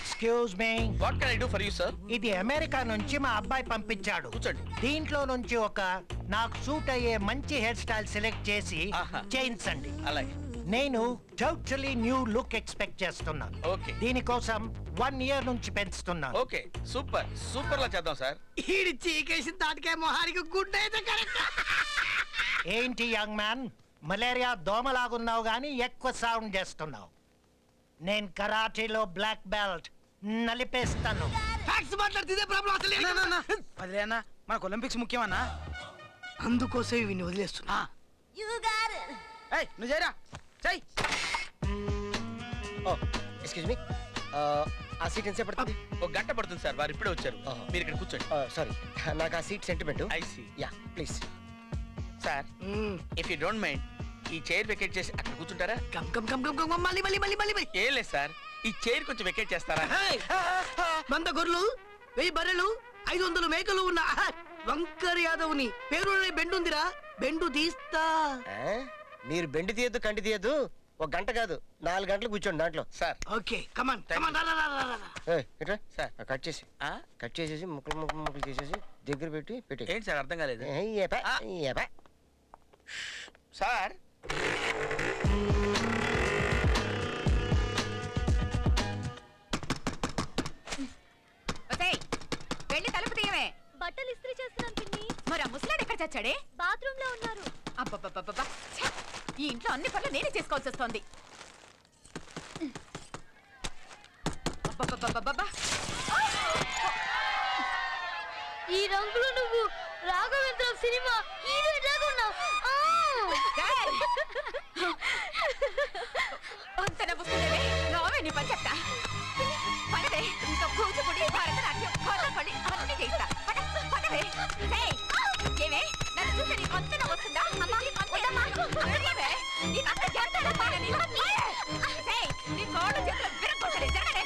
Excuse me. What can I do for you sir? ఇది America నుంచి మా అబ్బాయి పంపించాడు. కూర్చోండి. దీంట్లో నుంచి ఒక నాకు సూట్ అయ్యే మంచి హెయిర్ స్టైల్ సెలెక్ట్ చేసి ఆహా. చేయించండి. అలాగే. నేను టోటలీ న్యూ లుక్ ఎక్స్పెక్ట్ చేస్తున్నాను. ఓకే. దీనికోసం 1 year నుంచి పెంచుతున్నాను. ఓకే, సూపర్ సూపర్ లా చేద్దాం సార్. ఈడి చీకేసిన తాటికాయ మొహానికి గుడ్ అయితే కరెక్ట్. ఏంటి యంగ్ మ్యాన్, మలేరియా దోమలాగున్నావు గానీ ఎక్కువ సౌండ్ చేస్తున్నావు. నేను కరాటీలో బ్లాక్ బెల్ట్, నలిపేస్తాను. ఫ్యాక్స్ మాట్లాడితే ప్రాబ్లం అసలు. అదేనా మనకు ఒలింపిక్స్ ముఖ్యమన్నా, అందుకోసం ఇవి వదిలేస్తున్నా. ఏయ్ నువ్వు చేయరా చెయ్. ఎక్స్క్యూజ్ మీ, ఆ సీట్ ఎంతసేపు పడుతుంది? ఒక గంట పడుతుంది సార్, వారు ఇప్పుడే వచ్చారు. మీరు ఇక్కడ కూర్చోండి. సారీ, నాకు ఆ seat sentiment. I see. Yeah please. Sir, if you don't mind ఈ చైర్ వెకేట్ చేసి అక్కడ కూర్చుంటారా? Come come come come come మళ్ళీ మళ్ళీ మళ్ళీ మళ్ళీ. ఏం లేదు సార్, ఈ చైర్ కొంచెం వెకేట్ చేస్తారా? 100 గొర్రెలు, 1000 బర్రెలు, 500 మేకలు ఉన్న వంకర్ యాదవ్ని పేరు బెండుందిరా, బెండు తీస్తా. మీరు బెండి తీయద్దు, కంటి తీయద్దు. ఒక గంట కాదు, 4 గంటలు కూర్చోండి దాంట్లో. సార్ ఓకే కమాన్ కమాన్. సార్, కట్ చేసి కట్ చేసేసి ముక్కలు ముక్కలు ముక్కలు చేసేసి దగ్గర పెట్టి పెట్టి. ఏంటి సార్, అర్థం కాలేదు. సార్, వెళ్ళి తలుపు తీయవే. బట్టలు ఇస్త్రీ చేస్తున్నాను పిన్ని. మరి ఆ ముసలాడు ఎక్కడ చచ్చాడే? బాత్రూమ్ లో ఉన్నారు. అబ్బబ్బబ్బబ్బా, ఈ ఇంట్లో అన్ని పనులు నేనే చేసుకోవాల్సి వస్తోంది. అబ్బబ్బబ్బబ్బా, ఈ రంగులో నువ్వు రాఘవేంద్ర సినిమా హీరోయిన్ లాగా ఉన్నావు. అంత నవ్వుతుందే, నావే నీ పని చెప్తా. పడవే, ఇంకా కూచిపూడి, భరతనాట్యం, కథకళి అన్ని చేస్తా. పడవే. ఏవే, నన్ను చూస్తే నీకు అంత నవ్వుతుందా? నీకంత చేస్తాడా పాడని? నీ కోళ్ళు చేతులు విరగొట్టలే, జరగడే.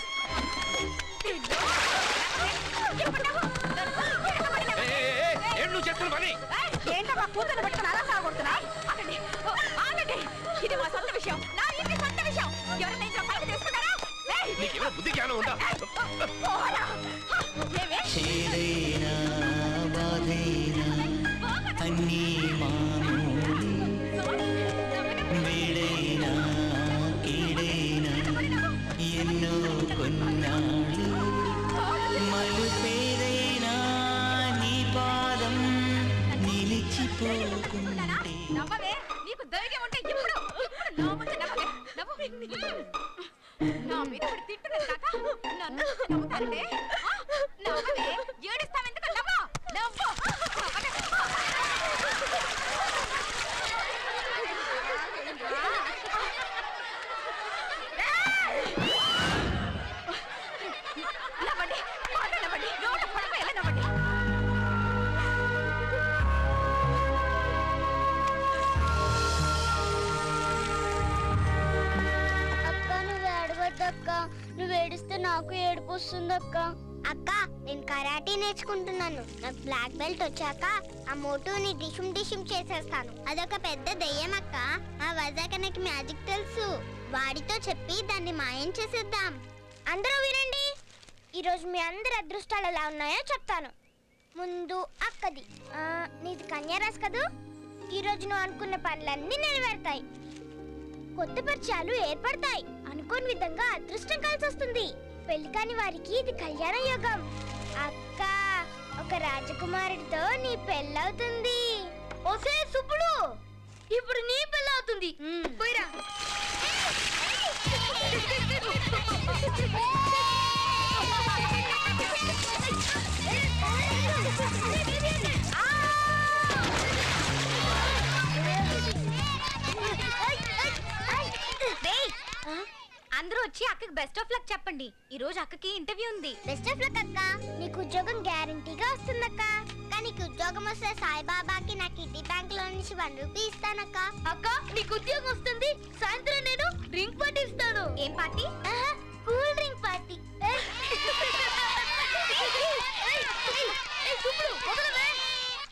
ఏంటో కూతురు పెట్టుకుని అలా సాగుతున్నా? ఆగండి, ఆగండి, ఇది మా సొంత విషయం, నా ఇంటి సొంత విషయం. ఎవరైనా ఇంట్లో పని చేసుకున్నారా? బుద్ధి జ్ఞానం ఉందా? చేదైనా బాధైనా అన్నీ మామూలు, వేడైనా కీడైనా ఎన్నో కొన్నాళ్ళు, మలుపేదైనా నీ పాదం నిలిచిపోకుంటే. నవ్వవే, నీకు ధైర్యం ఉంటే ఇప్పుడు నా ముందు నవ్వవే, నవ్వు. నా మీద పడి తిట్టున్నది కాక నన్ను నవ్వుతానంటే నవ్వవే, ఏడుస్తావెందుకు? నవ్వు నవ్వు. నవ్వండి, మాట నవ్వండి, నోట పడవ ఎలా నవ్వండి. అక్క, నువ్వు ఏడిస్తే నాకు ఏడుపు వస్తుందక్క. అక్క, నేను కరాటీ నేర్చుకుంటున్నాను. నాకు బ్లాక్ బెల్ట్ వచ్చాక ఆ మోటుని డిషుమ్ డిషుమ్ చేసేస్తాను. అదొక పెద్ద దెయ్యం అక్క. ఆ వజాకనకి మ్యాజిక్ తెలుసు. వాడితో చెప్పి దాన్ని మాయం చేసేద్దాం. అందరూ వినండి, ఈరోజు మీ అందరి అదృష్టాలు ఎలా ఉన్నాయో చెప్తాను. ముందు అక్కది. నీది కన్యారాశి కదూ. ఈరోజు నువ్వు అనుకున్న పనులన్నీ నెరవేరుతాయి. కొత్త పరిచయాలు ఏర్పడతాయి. అనుకోని విధంగా అదృష్టం కలిసి వస్తుంది. పెళ్లి కాని వారికి ఇది కళ్యాణ యోగం. అక్క, ఒక రాజకుమారుడితో నీ పెళ్ళవుతుంది. ఓసే సుబ్బుడు, ఇప్పుడు నీ పెళ్ళవుతుంది. పోయిరా. అందరూ వచ్చి అక్కకి బెస్ట్ ఆఫ్ లక్ చెప్పండి. ఈ రోజు అక్కకి ఇంటర్వ్యూ ఉంది. బెస్ట్ ఆఫ్ లక్ అక్క. నీకు ఉద్యోగం గ్యారంటీగా వస్తుందక్క. కానీ నీకు ఉద్యోగం వస్తే సాయిబాబాకి నా కిడ్నీ బ్యాంక్ లో నుంచి 1 రూపీ ఇస్తానక్క. అక్క, నీకు ఉద్యోగం వస్తుంది. సాయంత్రం నేను డ్రింక్ పార్టీ ఇస్తాను. ఏం పార్టీ? Cool drink party.